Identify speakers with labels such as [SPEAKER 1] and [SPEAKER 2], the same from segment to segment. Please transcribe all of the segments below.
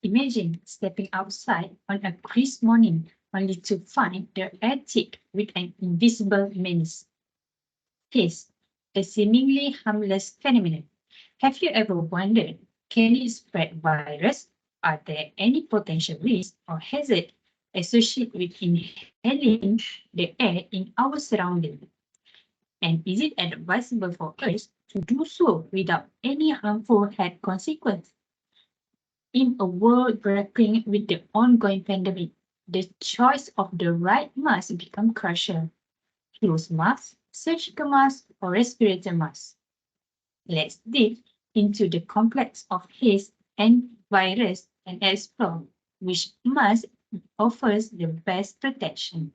[SPEAKER 1] Imagine stepping outside on a crisp morning only to find the air thick with an invisible menace. Haze, a seemingly harmless phenomenon. Have you ever wondered, can it spread virus? Are there any potential risks or hazard associated with inhaling the air in our surroundings? And is it advisable for us to do so without any harmful health consequence? In a world grappling with the ongoing pandemic, the choice of the right mask becomes crucial. Cloth mask, surgical mask, or respirator mask. Let's dig into the complex of haze and virus and explore which mask offers the best protection.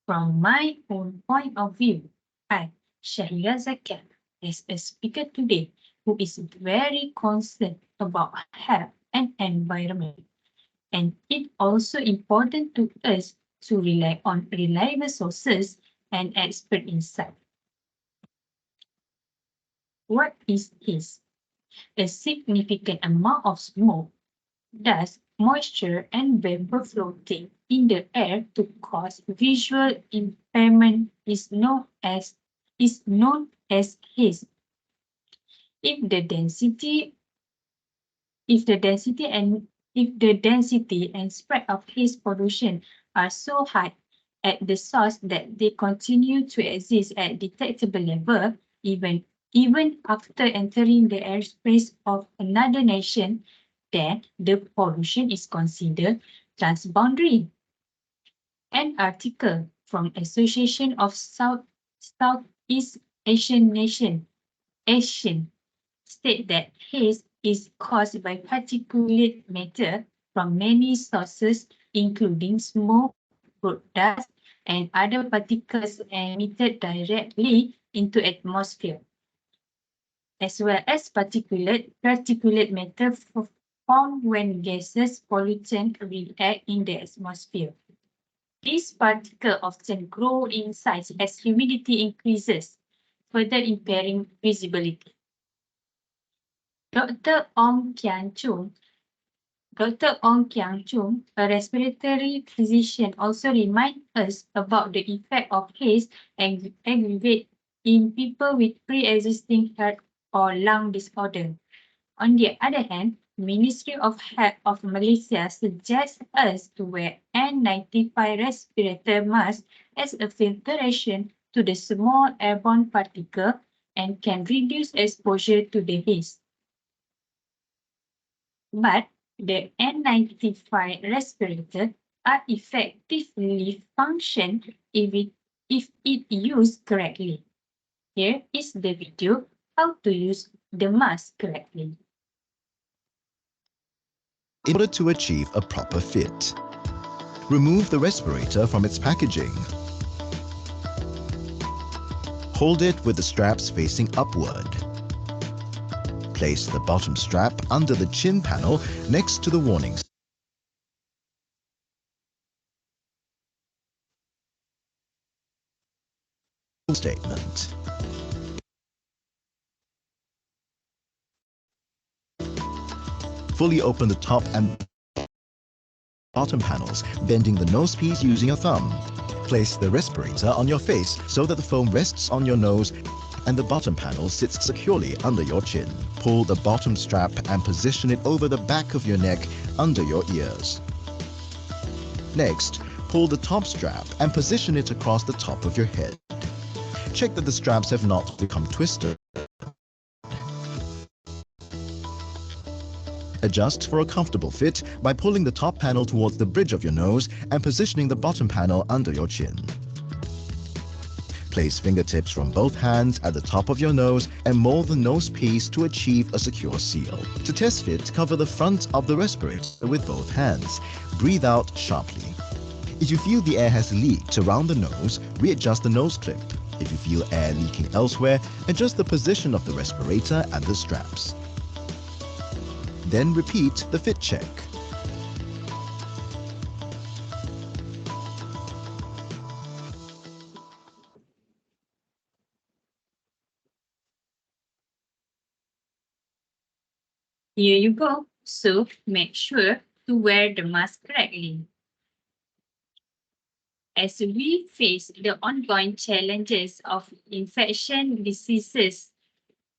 [SPEAKER 1] From my own point of view, I, Shahira ZAKIAH, is a speaker today who is very concerned about health and environment. And it's also important to us to rely on reliable sources and expert insight. What is haze? A significant amount of smoke, dust, moisture, and vapor floating in the air to cause visual impairment is known as haze. If the density if the density and if the density and spread of haze pollution are so high at the source that they continue to exist at detectable level, even after entering the airspace of another nation, then the pollution is considered transboundary. An article from Association of Southeast Asian Nation, ASEAN, state that haze is caused by particulate matter from many sources, including smoke, road dust, and other particles emitted directly into atmosphere, as well as particulate matter formed when gases pollutant react in the atmosphere. These particles often grow in size as humidity increases, further impairing visibility. Dr. Ong Kian Chung, a respiratory physician, also reminds us about the effect of haze and aggravate in people with pre-existing heart or lung disorder. On the other hand, Ministry of Health of Malaysia suggests us to wear N95 respirator mask as a filtration to the small airborne particle and can reduce exposure to the haze. But the N95 respirator are effectively function if it used correctly. Here is the video how to use the mask correctly.
[SPEAKER 2] In order to achieve a proper fit, remove the respirator from its packaging. Hold it with the straps facing upward. Place the bottom strap under the chin panel next to the warning statement. Fully open the top and bottom panels, bending the nose piece using your thumb. Place the respirator on your face so that the foam rests on your nose and the bottom panel sits securely under your chin. Pull the bottom strap and position it over the back of your neck under your ears. Next, pull the top strap and position it across the top of your head. Check that the straps have not become twisted. Adjust for a comfortable fit by pulling the top panel towards the bridge of your nose and positioning the bottom panel under your chin. Place fingertips from both hands at the top of your nose and mold the nose piece to achieve a secure seal. To test fit, cover the front of the respirator with both hands. Breathe out sharply. If you feel the air has leaked around the nose, readjust the nose clip. If you feel air leaking elsewhere, adjust the position of the respirator and the straps. Then repeat the fit check.
[SPEAKER 1] Here you go. So make sure to wear the mask correctly. As we face the ongoing challenges of infection diseases,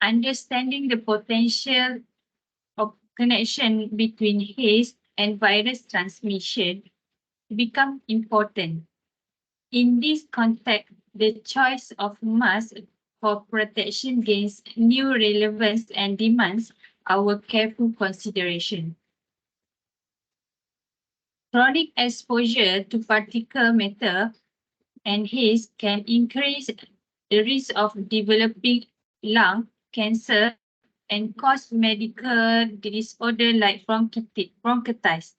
[SPEAKER 1] understanding the potential of connection between haze and virus transmission become important. In this context, the choice of mask for protection gains new relevance and demands our careful consideration. Chronic exposure to particulate matter and haze can increase the risk of developing lung cancer and cause medical disorder like bronchitis.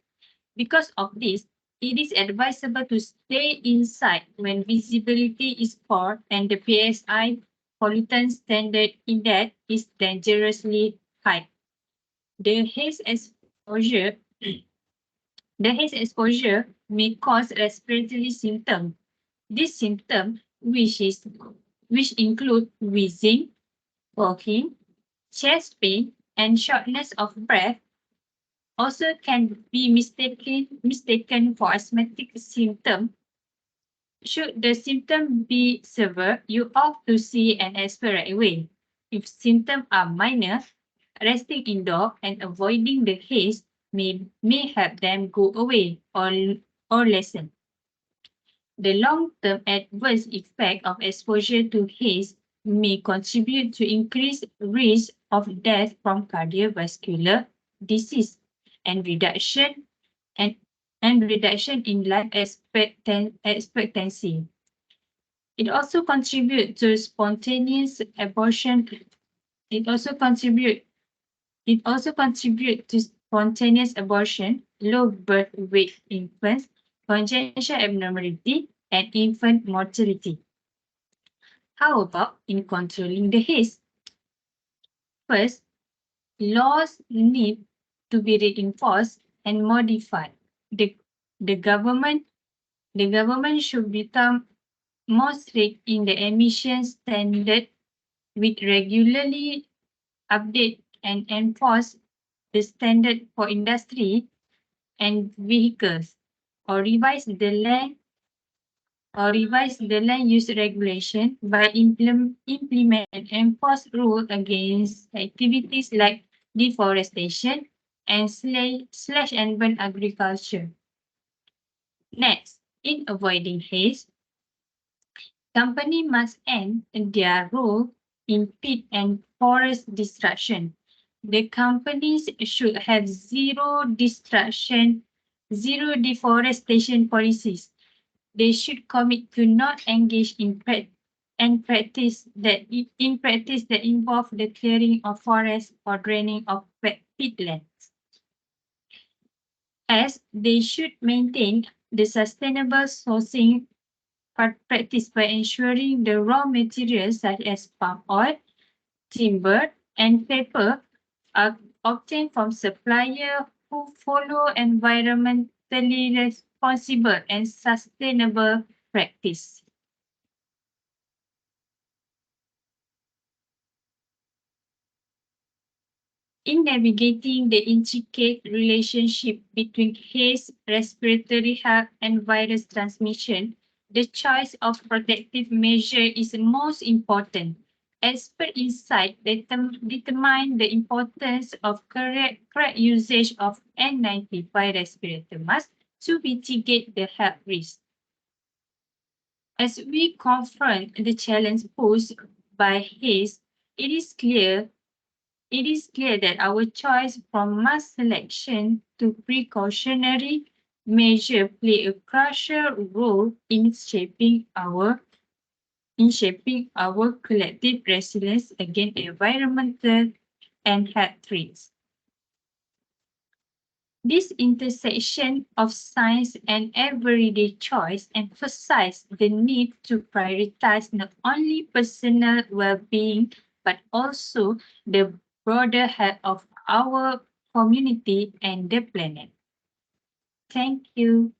[SPEAKER 1] Because of this, it is advisable to stay inside when visibility is poor and the PSI pollutant standard index is dangerously high. The haze exposure, the haze exposure may cause respiratory symptoms. These symptoms, which include wheezing, coughing, chest pain, and shortness of breath, also can be mistaken for asthmatic symptom. Should the symptom be severe, you ought to see an expert right away. If symptoms are minor, resting indoor and avoiding the haze may help them go away or lessen. The long-term adverse effect of exposure to haze may contribute to increased risk of death from cardiovascular disease and and, and reduction in life expectancy. It also contributes to spontaneous abortion. It also contribute it also contributes to spontaneous abortion, low birth weight infants, congenital abnormality, and infant mortality. How about in controlling the haze? First, laws need to be reinforced and modified. The, the government the government should become more strict in the emission standard with regularly update and enforce the standard for industry and vehicles or revise the land use regulation by implement and enforce rules against activities like deforestation and slash and burn agriculture. Next, in avoiding haze, company must end their role in peat and forest destruction. The companies should have zero deforestation policies. They should commit to not engage in practice that involve the clearing of forests or draining of peatlands. As they should maintain the sustainable sourcing practice by ensuring the raw materials such as palm oil, timber, and paper are obtained from suppliers who follow environmentally responsible and sustainable practice. In navigating the intricate relationship between haze, respiratory health, and virus transmission, the choice of protective measure is most important. Expert insight determine the importance of correct usage of N95 respirator mask to mitigate the health risk. As we confront the challenge posed by haze, it is clear that our choice from mass selection to precautionary measure play a crucial role in shaping our collective resilience against environmental and health threats. This intersection of science and everyday choice emphasizes the need to prioritize not only personal well-being but also the broader health of our community and the planet. Thank you.